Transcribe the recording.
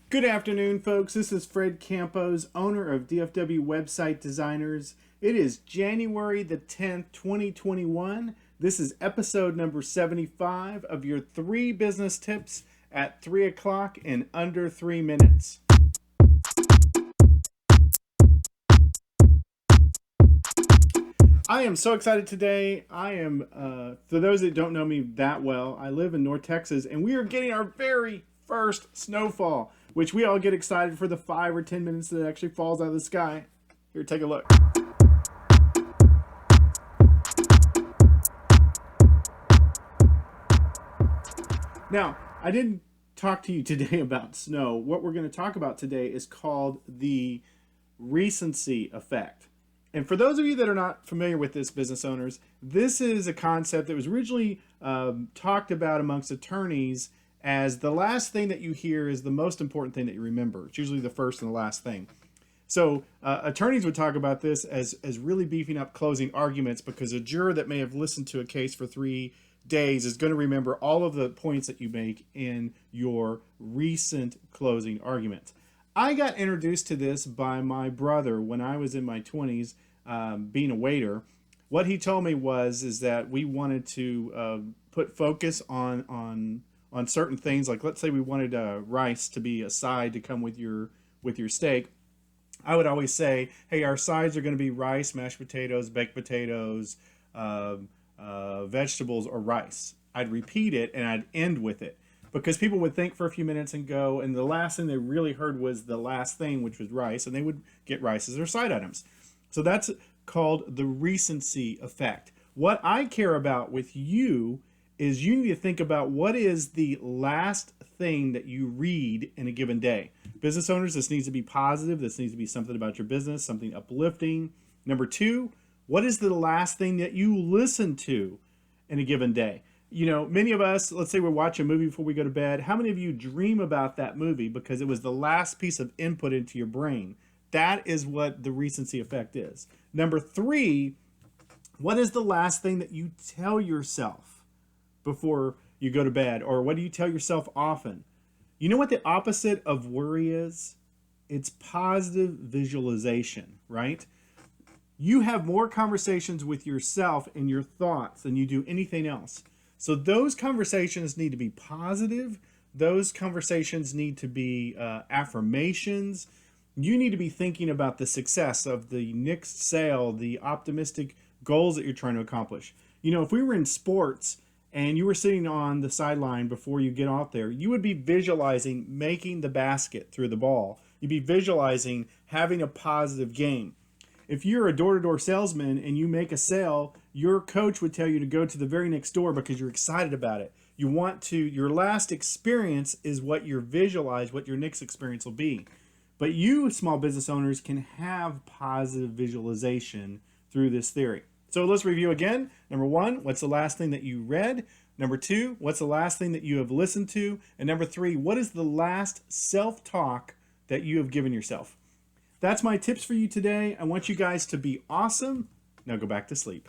Good afternoon, folks. This is Fred Campos, owner of DFW Website Designers. It is January the 10th, 2021. This is episode number 75 of your 3 business tips at 3 o'clock in under 3 minutes. I am so excited today. For those that don't know me that well, I live in North Texas, and we are getting our very first snowfall, which we all get excited for the 5 or 10 minutes that it actually falls out of the sky. Here, take a look. Now, I didn't talk to you today about snow. What we're going to talk about today is called the recency effect. And for those of you that are not familiar with this, business owners, this is a concept that was originally talked about amongst attorneys as the last thing that you hear is the most important thing that you remember. It's usually the first and the last thing. So attorneys would talk about this as really beefing up closing arguments, because a juror that may have listened to a case for 3 days is going to remember all of the points that you make in your recent closing argument. I got introduced to this by my brother when I was in my 20s, being a waiter. What he told me is that we wanted to put focus on certain things. Like, let's say we wanted rice to be a side to come with your steak. I would always say, hey, our sides are going to be rice, mashed potatoes, baked potatoes, vegetables, or rice. I'd repeat it and I'd end with it, because people would think for a few minutes and go, and the last thing they really heard was the last thing, which was rice, and they would get rice as their side items. So that's called the recency effect. What I care about with you is you need to think about what is the last thing that you read in a given day. Business owners, this needs to be positive. This needs to be something about your business, something uplifting. Number 2, what is the last thing that you listen to in a given day? You know, many of us, let's say we watch a movie before we go to bed. How many of you dream about that movie because it was the last piece of input into your brain? That is what the recency effect is. Number 3, what is the last thing that you tell yourself before you go to bed? Or what do you tell yourself often? You know what the opposite of worry is? It's positive visualization, right? You have more conversations with yourself and your thoughts than you do anything else. So those conversations need to be positive. Those conversations need to be affirmations. You need to be thinking about the success of the next sale, the optimistic goals that you're trying to accomplish. You know, if we were in sports and you were sitting on the sideline before you get out there, you would be visualizing making the basket through the ball. You'd be visualizing having a positive game. If you're a door-to-door salesman and you make a sale, your coach would tell you to go to the very next door because you're excited about it. Your last experience is what you visualize, what your next experience will be. But you, small business owners, can have positive visualization through this theory. So let's review again. Number 1, what's the last thing that you read? Number 2, what's the last thing that you have listened to? And number 3, what is the last self-talk that you have given yourself? That's my tips for you today. I want you guys to be awesome. Now go back to sleep.